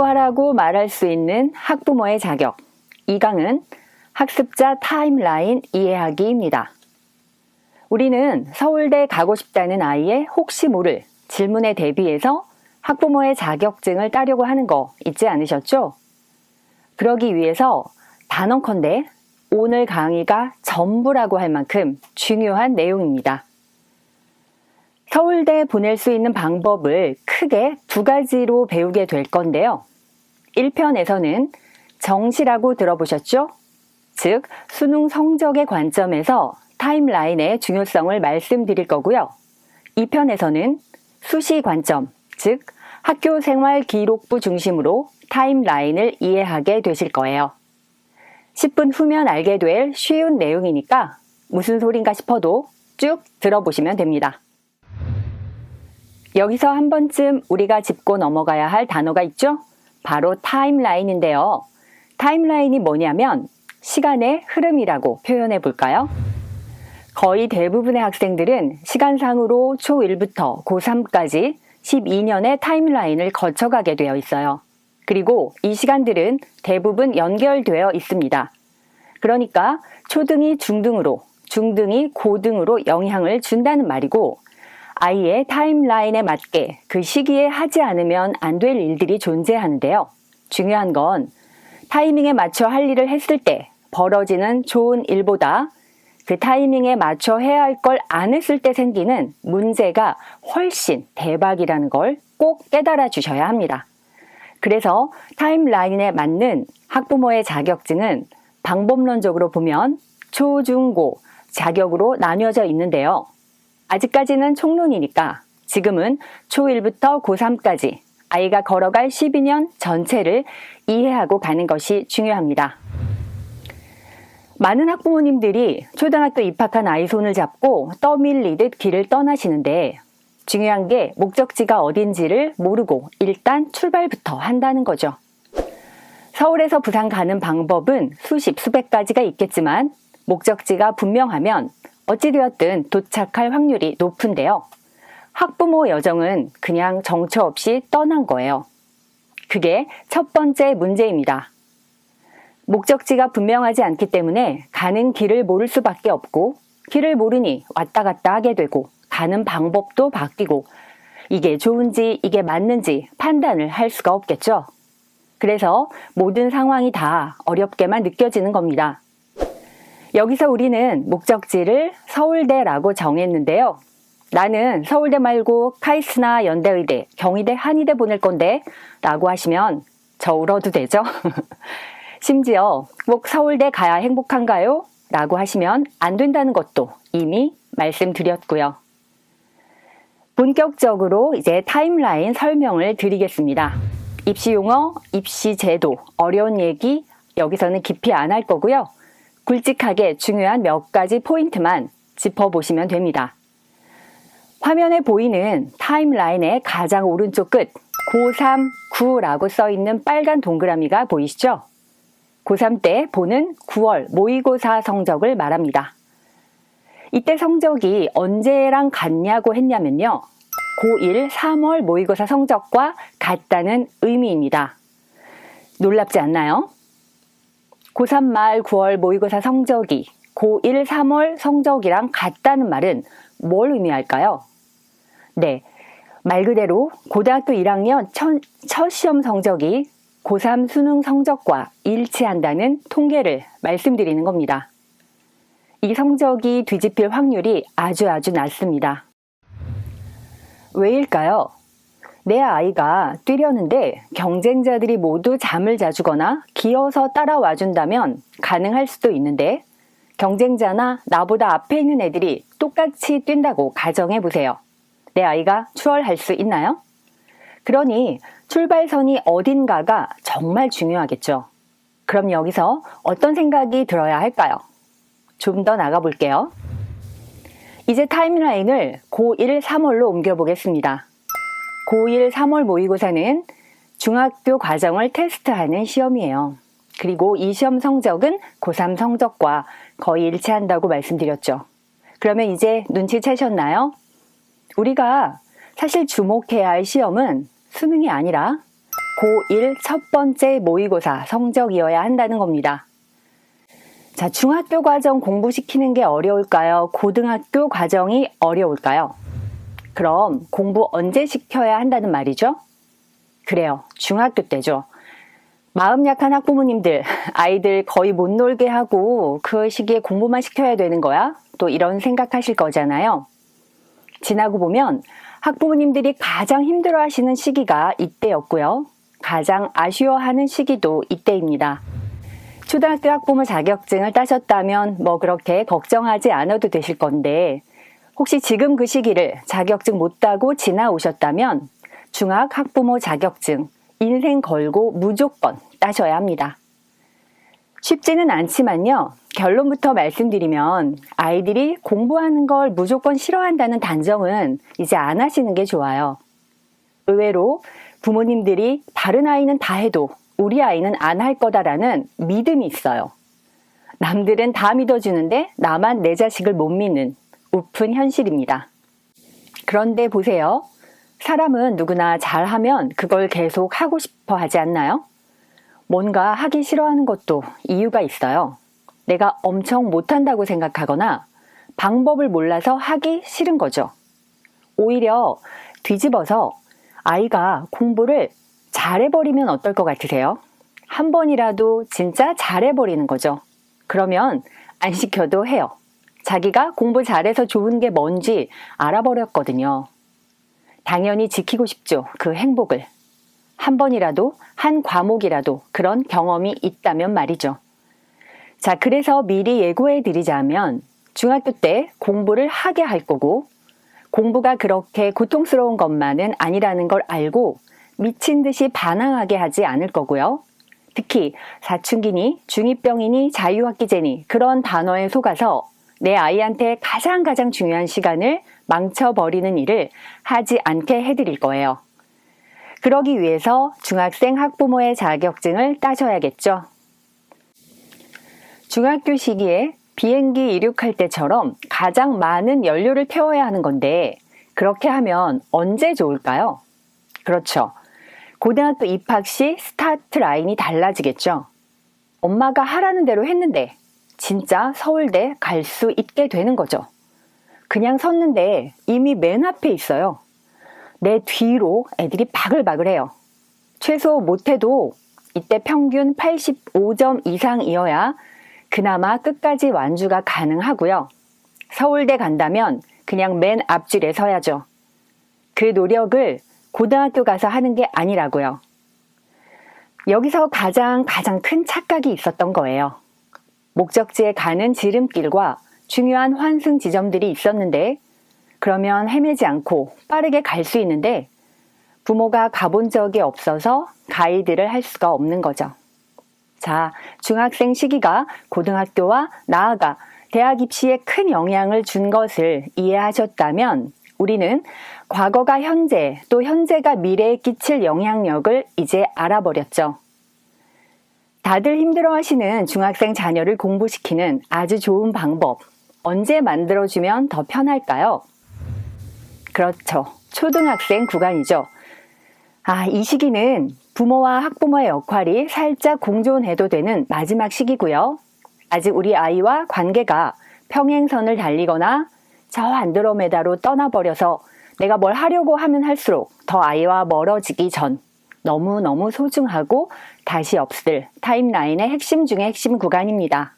공부하라고 말할 수 있는 학부모의 자격. 이 강은 학습자 타임라인 이해하기입니다. 우리는 서울대 가고 싶다는 아이의 혹시 모를 질문에 대비해서 학부모의 자격증을 따려고 하는 거 잊지 않으셨죠? 그러기 위해서 단언컨대 오늘 강의가 전부라고 할 만큼 중요한 내용입니다. 서울대 보낼 수 있는 방법을 크게 두 가지로 배우게 될 건데요. 1편에서는 정시라고 들어보셨죠? 즉, 수능 성적의 관점에서 타임라인의 중요성을 말씀드릴 거고요. 2편에서는 수시 관점, 즉 학교 생활 기록부 중심으로 타임라인을 이해하게 되실 거예요. 10분 후면 알게 될 쉬운 내용이니까 무슨 소린가 싶어도 쭉 들어보시면 됩니다. 여기서 한 번쯤 우리가 짚고 넘어가야 할 단어가 있죠? 바로 타임라인인데요. 타임라인이 뭐냐면 시간의 흐름이라고 표현해 볼까요? 거의 대부분의 학생들은 시간상으로 초1부터 고3까지 12년의 타임라인을 거쳐가게 되어 있어요. 그리고 이 시간들은 대부분 연결되어 있습니다. 그러니까 초등이 중등으로, 중등이 고등으로 영향을 준다는 말이고, 아이의 타임라인에 맞게 그 시기에 하지 않으면 안 될 일들이 존재하는데요. 중요한 건 타이밍에 맞춰 할 일을 했을 때 벌어지는 좋은 일보다 그 타이밍에 맞춰 해야 할 걸 안 했을 때 생기는 문제가 훨씬 대박이라는 걸 꼭 깨달아 주셔야 합니다. 그래서 타임라인에 맞는 학부모의 자격증은 방법론적으로 보면 초, 중, 고 자격으로 나뉘어져 있는데요. 아직까지는 총론이니까 지금은 초1부터 고3까지 아이가 걸어갈 12년 전체를 이해하고 가는 것이 중요합니다. 많은 학부모님들이 초등학교 입학한 아이 손을 잡고 떠밀리듯 길을 떠나시는데 중요한 게 목적지가 어딘지를 모르고 일단 출발부터 한다는 거죠. 서울에서 부산 가는 방법은 수십, 수백 가지가 있겠지만 목적지가 분명하면 어찌되었든 도착할 확률이 높은데요. 학부모 여정은 그냥 정처 없이 떠난 거예요. 그게 첫 번째 문제입니다. 목적지가 분명하지 않기 때문에 가는 길을 모를 수밖에 없고 길을 모르니 왔다 갔다 하게 되고 가는 방법도 바뀌고 이게 좋은지 이게 맞는지 판단을 할 수가 없겠죠. 그래서 모든 상황이 다 어렵게만 느껴지는 겁니다. 여기서 우리는 목적지를 서울대라고 정했는데요. 나는 서울대 말고 카이스트나 연대의대, 경희대, 한의대 보낼 건데 라고 하시면 저 울어도 되죠? 심지어 꼭 서울대 가야 행복한가요? 라고 하시면 안 된다는 것도 이미 말씀드렸고요. 본격적으로 이제 타임라인 설명을 드리겠습니다. 입시 용어, 입시 제도, 어려운 얘기 여기서는 깊이 안 할 거고요. 굵직하게 중요한 몇 가지 포인트만 짚어보시면 됩니다. 화면에 보이는 타임라인의 가장 오른쪽 끝 고3, 9라고 써있는 빨간 동그라미가 보이시죠? 고3 때 보는 9월 모의고사 성적을 말합니다. 이때 성적이 언제랑 같냐고 했냐면요. 고1 3월 모의고사 성적과 같다는 의미입니다. 놀랍지 않나요? 고3 말 9월 모의고사 성적이 고1 3월 성적이랑 같다는 말은 뭘 의미할까요? 네, 말 그대로 고등학교 1학년 첫 시험 성적이 고3 수능 성적과 일치한다는 통계를 말씀드리는 겁니다. 이 성적이 뒤집힐 확률이 아주 낮습니다. 왜일까요? 내 아이가 뛰려는데 경쟁자들이 모두 잠을 자주거나 기어서 따라와 준다면 가능할 수도 있는데 경쟁자나 나보다 앞에 있는 애들이 똑같이 뛴다고 가정해 보세요. 내 아이가 추월할 수 있나요? 그러니 출발선이 어딘가가 정말 중요하겠죠. 그럼 여기서 어떤 생각이 들어야 할까요? 좀 더 나가볼게요. 이제 타임라인을 고1 3월로 옮겨보겠습니다. 고1 3월 모의고사는 중학교 과정을 테스트하는 시험이에요. 그리고 이 시험 성적은 고3 성적과 거의 일치한다고 말씀드렸죠. 그러면 이제 눈치채셨나요? 우리가 사실 주목해야 할 시험은 수능이 아니라 고1 첫 번째 모의고사 성적이어야 한다는 겁니다. 자, 중학교 과정 공부시키는 게 어려울까요? 고등학교 과정이 어려울까요? 그럼 공부 언제 시켜야 한다는 말이죠? 그래요. 중학교 때죠. 마음 약한 학부모님들, 아이들 거의 못 놀게 하고 그 시기에 공부만 시켜야 되는 거야? 또 이런 생각하실 거잖아요. 지나고 보면 학부모님들이 가장 힘들어하시는 시기가 이때였고요. 가장 아쉬워하는 시기도 이때입니다. 초등학교 학부모 자격증을 따셨다면 뭐 그렇게 걱정하지 않아도 되실 건데 혹시 지금 그 시기를 자격증 못 따고 지나오셨다면 중학 학부모 자격증 인생 걸고 무조건 따셔야 합니다. 쉽지는 않지만요. 결론부터 말씀드리면 아이들이 공부하는 걸 무조건 싫어한다는 단정은 이제 안 하시는 게 좋아요. 의외로 부모님들이 다른 아이는 다 해도 우리 아이는 안 할 거다라는 믿음이 있어요. 남들은 다 믿어주는데 나만 내 자식을 못 믿는 우픈 현실입니다. 그런데 보세요. 사람은 누구나 잘하면 그걸 계속 하고 싶어 하지 않나요? 뭔가 하기 싫어하는 것도 이유가 있어요. 내가 엄청 못한다고 생각하거나 방법을 몰라서 하기 싫은 거죠. 오히려 뒤집어서 아이가 공부를 잘해버리면 어떨 것 같으세요? 한 번이라도 진짜 잘해버리는 거죠. 그러면 안 시켜도 해요. 자기가 공부 잘해서 좋은 게 뭔지 알아버렸거든요. 당연히 지키고 싶죠. 그 행복을. 한 번이라도, 한 과목이라도 그런 경험이 있다면 말이죠. 자, 그래서 미리 예고해 드리자면 중학교 때 공부를 하게 할 거고 공부가 그렇게 고통스러운 것만은 아니라는 걸 알고 미친 듯이 반항하게 하지 않을 거고요. 특히 사춘기니 중2병이니 자유학기제니 그런 단어에 속아서 내 아이한테 가장 중요한 시간을 망쳐버리는 일을 하지 않게 해드릴 거예요. 그러기 위해서 중학생 학부모의 자격증을 따셔야겠죠. 중학교 시기에 비행기 이륙할 때처럼 가장 많은 연료를 태워야 하는 건데 그렇게 하면 언제 좋을까요? 그렇죠. 고등학교 입학 시 스타트 라인이 달라지겠죠. 엄마가 하라는 대로 했는데 진짜 서울대 갈 수 있게 되는 거죠. 그냥 섰는데 이미 맨 앞에 있어요. 내 뒤로 애들이 바글바글해요. 최소 못해도 이때 평균 85점 이상이어야 그나마 끝까지 완주가 가능하고요. 서울대 간다면 그냥 맨 앞줄에 서야죠. 그 노력을 고등학교 가서 하는 게 아니라고요. 여기서 가장 큰 착각이 있었던 거예요. 목적지에 가는 지름길과 중요한 환승 지점들이 있었는데 그러면 헤매지 않고 빠르게 갈 수 있는데 부모가 가본 적이 없어서 가이드를 할 수가 없는 거죠. 자, 중학생 시기가 고등학교와 나아가 대학 입시에 큰 영향을 준 것을 이해하셨다면 우리는 과거가 현재, 또 현재가 미래에 끼칠 영향력을 이제 알아버렸죠. 다들 힘들어하시는 중학생 자녀를 공부시키는 아주 좋은 방법, 언제 만들어주면 더 편할까요? 그렇죠. 초등학생 구간이죠. 이 시기는 부모와 학부모의 역할이 살짝 공존해도 되는 마지막 시기고요. 아직 우리 아이와 관계가 평행선을 달리거나 저 안드로메다로 떠나버려서 내가 뭘 하려고 하면 할수록 더 아이와 멀어지기 전 너무너무 소중하고 다시 없을 타임라인의 핵심 중의 핵심 구간입니다.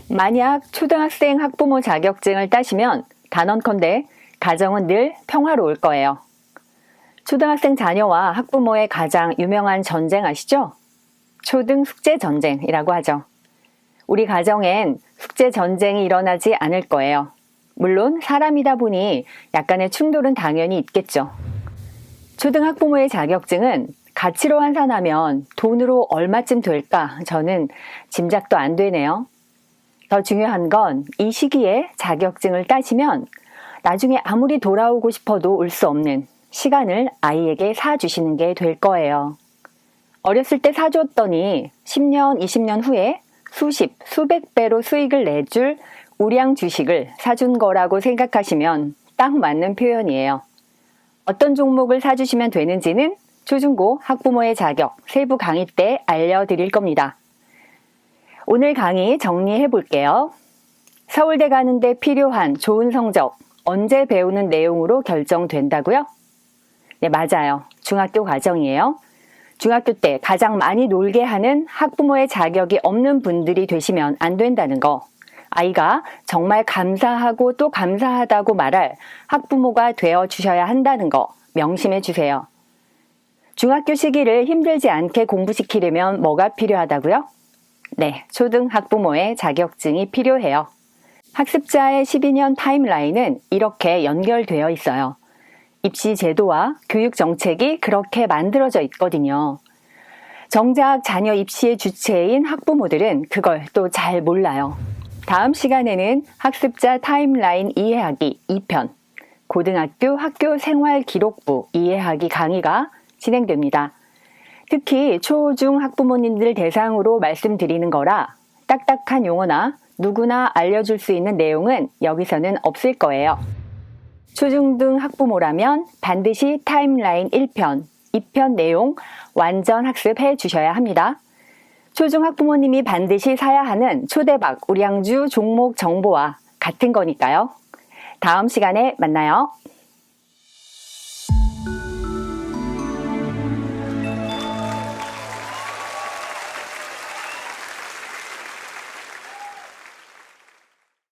만약 초등학생 학부모 자격증을 따시면 단언컨대 가정은 늘 평화로울 거예요. 초등학생 자녀와 학부모의 가장 유명한 전쟁 아시죠? 초등 숙제 전쟁이라고 하죠. 우리 가정엔 숙제 전쟁이 일어나지 않을 거예요. 물론 사람이다 보니 약간의 충돌은 당연히 있겠죠. 초등학부모의 자격증은 가치로 환산하면 돈으로 얼마쯤 될까? 저는 짐작도 안 되네요. 더 중요한 건 이 시기에 자격증을 따시면 나중에 아무리 돌아오고 싶어도 올 수 없는 시간을 아이에게 사주시는 게 될 거예요. 어렸을 때 사줬더니 10년, 20년 후에 수십, 수백 배로 수익을 내줄 우량 주식을 사준 거라고 생각하시면 딱 맞는 표현이에요. 어떤 종목을 사주시면 되는지는 초중고 학부모의 자격 세부 강의 때 알려드릴 겁니다. 오늘 강의 정리해 볼게요. 서울대 가는데 필요한 좋은 성적, 언제 배우는 내용으로 결정된다고요? 네, 맞아요. 중학교 과정이에요. 중학교 때 가장 많이 놀게 하는 학부모의 자격이 없는 분들이 되시면 안 된다는 거. 아이가 정말 감사하고 또 감사하다고 말할 학부모가 되어 주셔야 한다는 거 명심해 주세요. 중학교 시기를 힘들지 않게 공부시키려면 뭐가 필요하다고요? 네, 초등 학부모의 자격증이 필요해요. 학습자의 12년 타임라인은 이렇게 연결되어 있어요. 입시 제도와 교육 정책이 그렇게 만들어져 있거든요. 정작 자녀 입시의 주체인 학부모들은 그걸 또 잘 몰라요. 다음 시간에는 학습자 타임라인 이해하기 2편, 고등학교 학교 생활 기록부 이해하기 강의가 진행됩니다. 특히 초, 중 학부모님들 대상으로 말씀드리는 거라 딱딱한 용어나 누구나 알려줄 수 있는 내용은 여기서는 없을 거예요. 초중등 학부모라면 반드시 타임라인 1편, 2편 내용 완전 학습해 주셔야 합니다. 초중 학부모님이 반드시 사야 하는 초대박 우량주 종목 정보와 같은 거니까요. 다음 시간에 만나요.